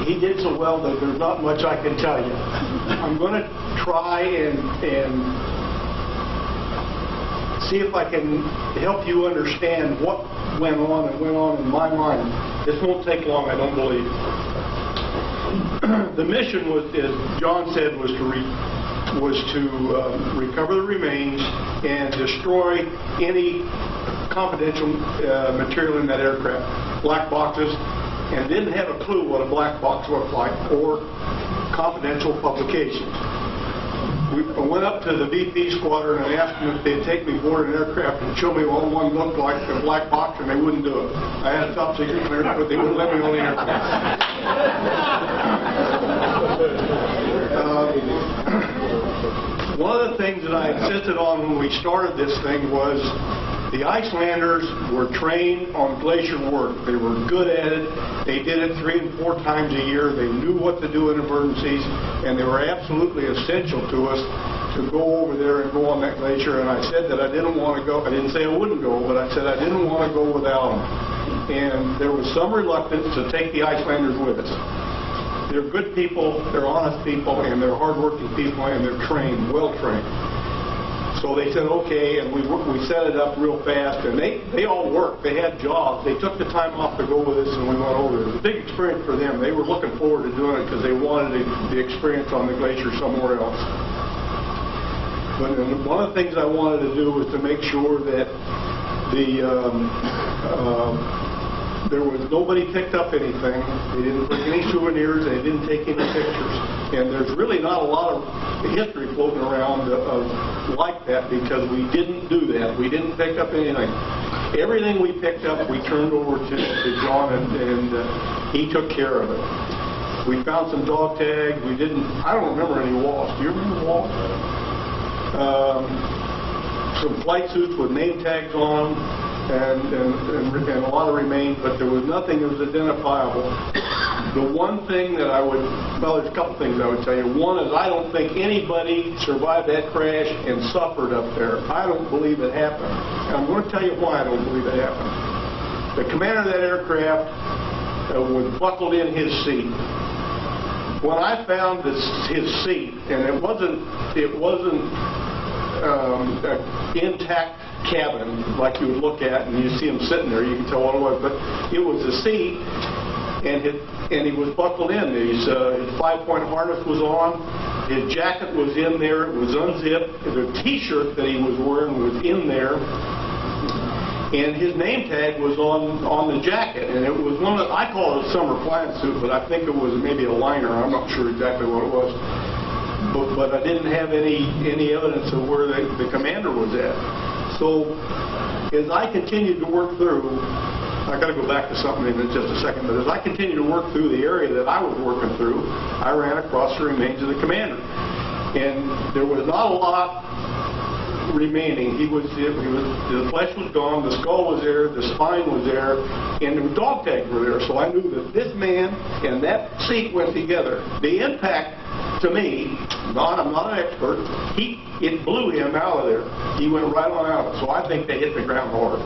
he did so well that there's not much I can tell you. I'm going to try and see if I can help you understand what went on in my mind. This won't take long, I don't believe. The mission was, as John said, was to recover the remains and destroy any confidential material in that aircraft. Black boxes, and didn't have a clue what a black box looked like, or confidential publications. I went up to the VP squadron and asked them if they'd take me aboard an aircraft and show me what one looked like, a black box, and they wouldn't do it. I had a top secret clearance, but they wouldn't let me on the aircraft. One of the things that I insisted on when we started this thing was the Icelanders were trained on glacier work. They were good at it. They did it 3 and 4 times a year. They knew what to do in emergencies, and they were absolutely essential to us to go over there and go on that glacier. And I said that I didn't want to go. I didn't say I wouldn't go, but I said I didn't want to go without them. And there was some reluctance to take the Icelanders with us. They're good people, they're honest people, and they're hardworking people, and they're trained, well trained. So they said, okay, and we set it up real fast, and they all worked. They had jobs. They took the time off to go with us, and we went over. It was a big experience for them. They were looking forward to doing it because they wanted the experience on the glacier somewhere else. But one of the things I wanted to do was to make sure that there was nobody picked up anything. They didn't bring any souvenirs. They didn't take any pictures. And there's really not a lot of history floating around like that, because we didn't do that. We didn't pick up anything. Everything we picked up, we turned over to John, and he took care of it. We found some dog tags. I don't remember any walls. Do you remember walls? Some flight suits with name tags on them. And a lot of remains, but there was nothing that was identifiable. The one thing that there's a couple things I would tell you. One is I don't think anybody survived that crash and suffered up there. I don't believe it happened. And I'm going to tell you why I don't believe it happened. The commander of that aircraft was buckled in his seat. When I found his seat, and it wasn't intact cabin like you would look at and you see him sitting there, you can tell what it was, but it was a seat, and he was buckled in. His 5-point harness was on, his jacket was in there, it was unzipped, the t-shirt that he was wearing was in there, and his name tag was on the jacket, and it was I call it a summer flying suit, but I think it was maybe a liner. I'm not sure exactly what it was. But I didn't have any evidence of where the commander was at. So as I continued to work through, I got to go back to something in just a second, but as I continued to work through the area that I was working through, I ran across the remains of the commander. And there was not a lot remaining. The flesh was gone, the skull was there, the spine was there, and the dog tags were there. So I knew that this man and that seat went together. The impact, to me, I'm not an expert, it blew him out of there. He went right on out. So I think they hit the ground hard.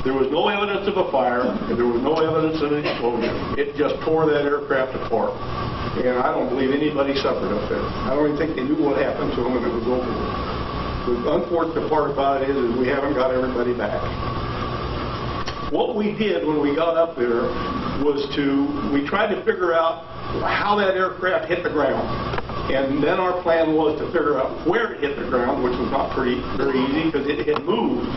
There was no evidence of a fire, and there was no evidence of an explosion. It just tore that aircraft apart. And I don't believe anybody suffered up there. I don't even think they knew what happened to them when it was over. The unfortunate part about it is we haven't got everybody back. What we did when we got up there was we tried to figure out how that aircraft hit the ground. And then our plan was to figure out where it hit the ground, which was not very easy, because it had moved,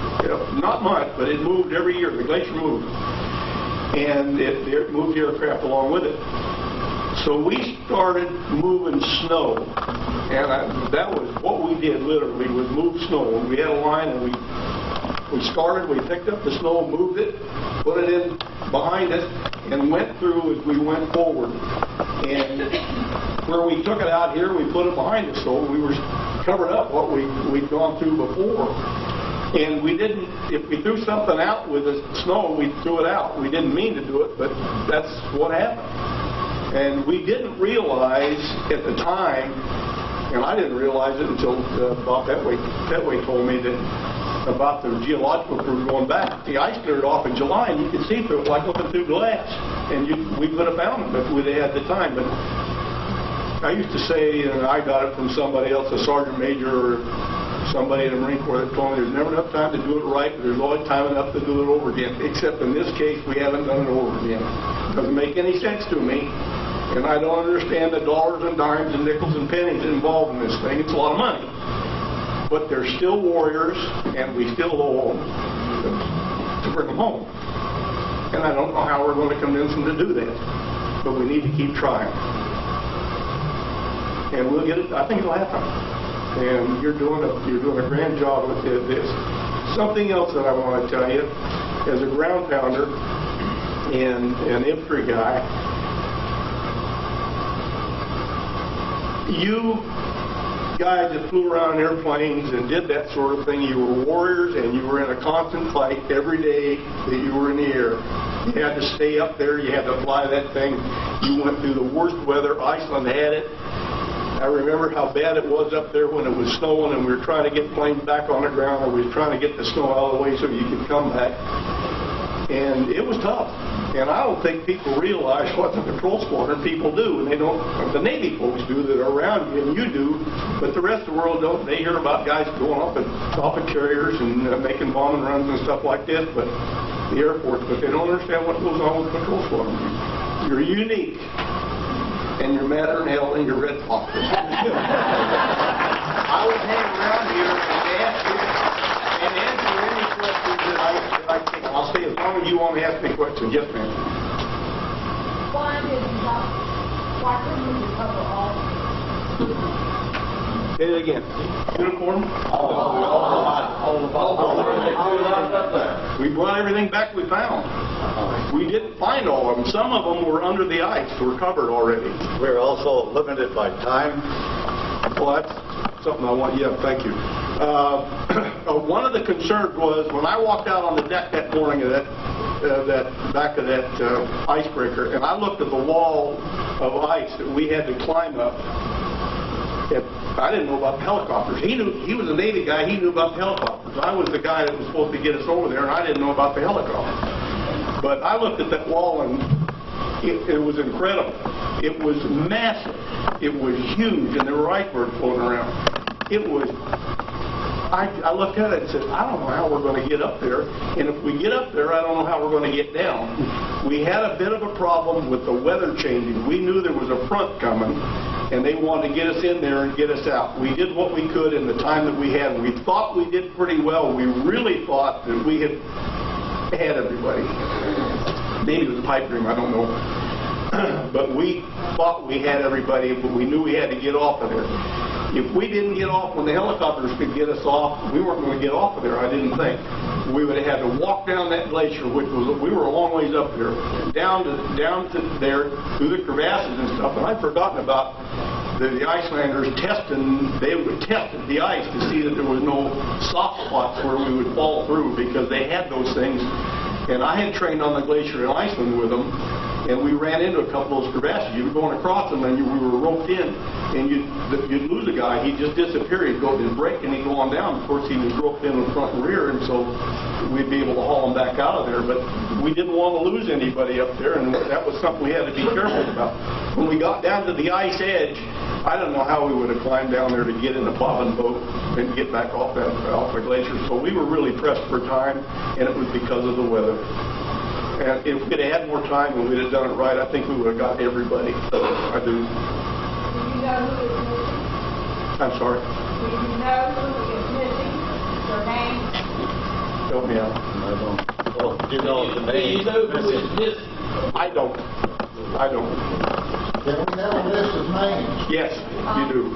not much, but it moved every year. The glacier moved. And it moved the aircraft along with it. So we started moving snow, and that was what we did literally, was move snow. We had a line, and we picked up the snow, moved it, put it in behind us, and went through as we went forward. And where we took it out here, we put it behind us, so we were covered up what we'd gone through before. And if we threw something out with the snow, we threw it out. We didn't mean to do it, but that's what happened. And we didn't realize at the time, and I didn't realize it until Bob Petway told me that about the geological crew going back. The ice cleared off in July, and you could see through it like looking through glass. And we could have found them if we'd had the time. But I used to say, and I got it from somebody else, a sergeant major or somebody in the Marine Corps, that told me there's never enough time to do it right, but there's always time enough to do it over again. Except in this case, we haven't done it over again. It doesn't make any sense to me. And I don't understand the dollars and dimes and nickels and pennies involved in this thing. It's a lot of money. But they're still warriors, and we still owe them to bring them home. And I don't know how we're going to convince them to do that. But we need to keep trying. And we'll get it. I think it'll happen. And you're doing a grand job with this. Something else that I want to tell you, as a ground pounder and an infantry guy, you guys that flew around in airplanes and did that sort of thing, you were warriors, and you were in a constant fight every day that you were in the air. You had to stay up there, you had to fly that thing. You went through the worst weather. Iceland had it. I remember how bad it was up there when it was snowing and we were trying to get planes back on the ground, and we were trying to get the snow out of the way so you could come back. And it was tough. And I don't think people realize what the patrol squadron people do. And they don't, the Navy folks do that are around you, and you do, but the rest of the world don't. They hear about guys going off at carriers and making bombing runs and stuff like this, but the Air Force, but they don't understand what goes on with the patrol squadron. You're unique. And you're madder than hell in your red pockets. I would hang around here and answer any questions that I can. I'll stay as long as you want to ask me questions. Yes, ma'am. Why couldn't you cover all? Say it again. Uniform? We brought everything back we found. We didn't find all of them. Some of them were under the ice, were covered already. We're also limited by time. Well, that's something I want. Yeah, thank you. One of the concerns was when I walked out on the deck that morning of that back of that icebreaker, and I looked at the wall of ice that we had to climb up. I didn't know about the helicopters. He was a Navy guy. He knew about the helicopters. I was the guy that was supposed to get us over there, and I didn't know about the helicopters. But I looked at that wall, and it was incredible. It was massive. It was huge, and there were icebergs floating around. It was. I looked at it and said, I don't know how we're going to get up there, and if we get up there, I don't know how we're going to get down. We had a bit of a problem with the weather changing. We knew there was a front coming, and they wanted to get us in there and get us out. We did what we could in the time that we had. We thought we did pretty well. We really thought that we had everybody. Maybe it was a pipe dream, I don't know. But we thought we had everybody, but we knew we had to get off of there. If we didn't get off when the helicopters could get us off, we weren't going to get off of there, I didn't think. We would have had to walk down that glacier, which was, we were a long ways up there, down to there, through the crevasses and stuff, and I'd forgotten about the Icelanders testing. They would test the ice to see that there was no soft spots where we would fall through, because they had those things. And I had trained on the glacier in Iceland with them, and we ran into a couple of those crevasses. You were going across them, and we were roped in, and you'd lose a guy. He'd just disappear. He'd go to his break, and he'd go on down. Of course, he was roped in front and rear, and so we'd be able to haul him back out of there. But we didn't want to lose anybody up there, and that was something we had to be careful about. When we got down to the ice edge, I don't know how we would have climbed down there to get in a bobbing boat and get back off the glacier. So we were really pressed for time, and it was because of the weather. And if we'd have had more time and we'd have done it right, I think we would have got everybody. I do. Do you know who is missing? I'm sorry. Do you know who is missing? Your name? Help me out. I don't. Well, you know the name. You know who is missing? I don't. Can we have a list of names? Yes, you do.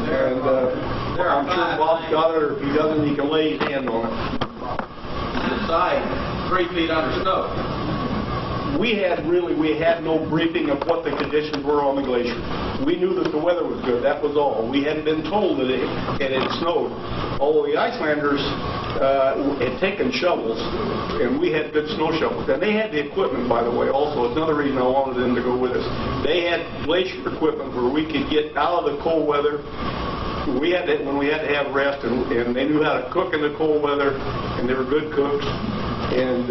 And I'm sure Bob's got it, or if he doesn't, he can lay his hand on it. Inside, 3 feet under snow. We had no briefing of what the conditions were on the glacier. We knew that the weather was good, that was all. We hadn't been told that it had snowed. Although the Icelanders had taken shovels, and we had good snow shovels. And they had the equipment, by the way, also. It's another reason I wanted them to go with us. They had glacier equipment where we could get out of the cold weather when we had to have rest, and they knew how to cook in the cold weather, and they were good cooks, and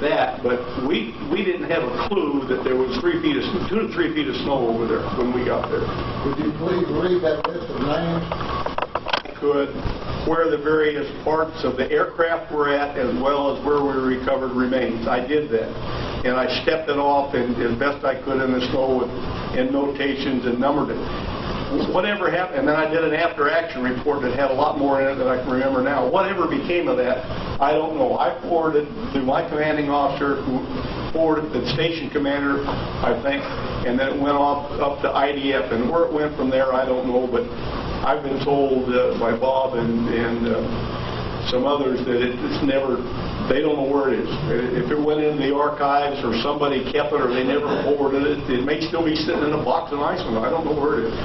that. But we didn't have a clue that there was 2 to 3 feet of snow over there when we got there. Would you please read that list of names? Could where the various parts of the aircraft were at, as well as where we recovered remains. I did that, and I stepped it off and as best I could in the snow and notations and numbered it. Whatever happened, and then I did an after-action report that had a lot more in it than I can remember now. Whatever became of that, I don't know. I forwarded to my commanding officer, who forwarded to the station commander, I think, and then it went off up to IDF, and where it went from there, I don't know, but I've been told by Bob and some others that it's never, they don't know where it is. If it went into the archives or somebody kept it or they never forwarded it, it may still be sitting in a box in Iceland. I don't know where it is.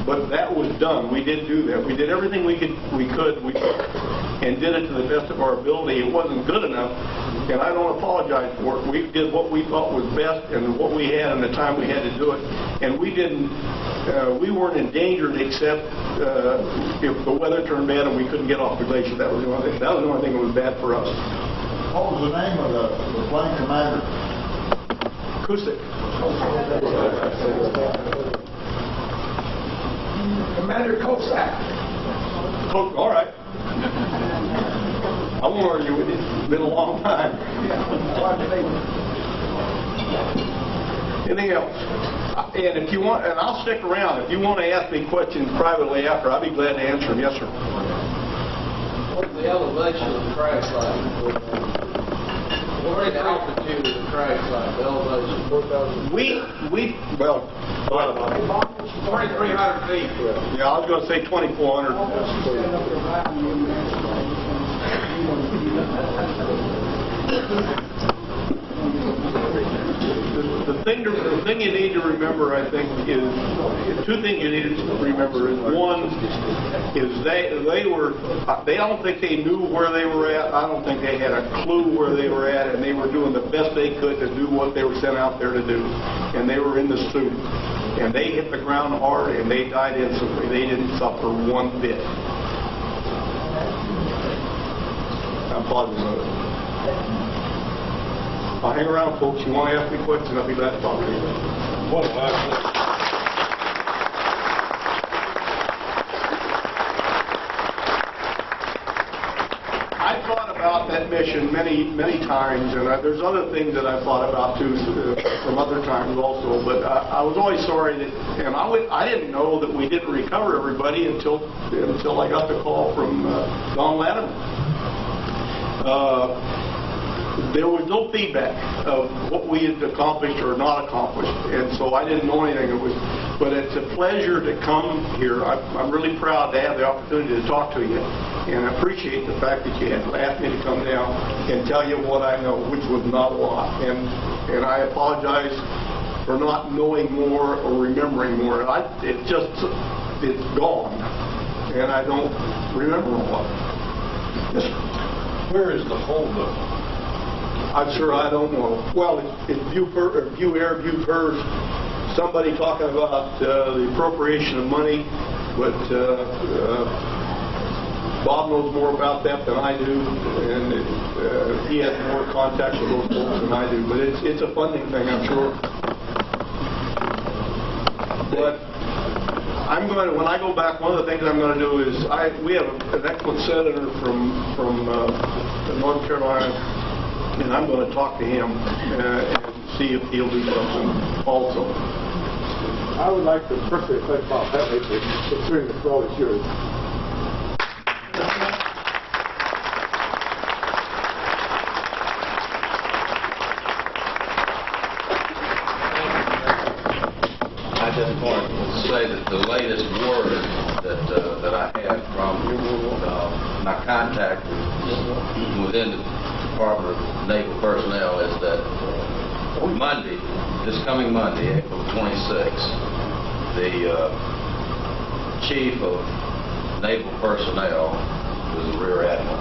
But that was done. We did do that. We did everything we could, and did it to the best of our ability. It wasn't good enough, and I don't apologize for it. We did what we thought was best and what we had and the time we had to do it. And we didn't, we weren't endangered except if the weather turned bad and we couldn't get off the glacier. That was the only thing. That was the only thing that was bad for us. What was the name of the plane commander? Cusick. Commander Cossack. All right. I won't argue with you. It's been a long time. Anything else? And if you want, and I'll stick around. If you want to ask me questions privately after, I'll be glad to answer them. Yes, sir. What's the elevation of the crash site? What's the altitude of the crash site? The elevation? 4,000. Well, 2,300 feet. yeah, I was going to say 2,400. The thing you need to remember, I think, is two things you need to remember. Is one is they don't think they knew where they were at. I don't think they had a clue where they were at, and they were doing the best they could to do what they were sent out there to do. And they were in the suit, and they hit the ground hard, and they died instantly. They didn't suffer one bit. I'm positive of it. I'll hang around, folks. You want to ask me questions, I'll be glad to talk to you. I thought about that mission many times, and there's other things that I thought about too from other times also. But I was always sorry that, and I didn't know that we didn't recover everybody until I got the call from Don Latimer. There was no feedback of what we had accomplished or not accomplished, and so I didn't know anything. But it's a pleasure to come here. I'm really proud to have the opportunity to talk to you, and I appreciate the fact that you had asked me to come down and tell you what I know, which was not a lot. And I apologize for not knowing more or remembering more. It's gone, and I don't remember a lot. Yes. Where is the holdup? I'm sure I don't know. Well, if you've heard somebody talking about the appropriation of money, but Bob knows more about that than I do, and he has more contact with those folks than I do. But it's a funding thing, I'm sure. But when I go back, one of the things I'm going to do is we have an excellent senator from North Carolina. And I'm going to talk to him and see if he'll do something also. I would like to personally thank Bob Bentley for considering the floor is yours. I just wanted to say that the latest word that I had from my contact within the Department of Naval Personnel is that this coming Monday, April 26th, the Chief of Naval Personnel, who's a Rear Admiral,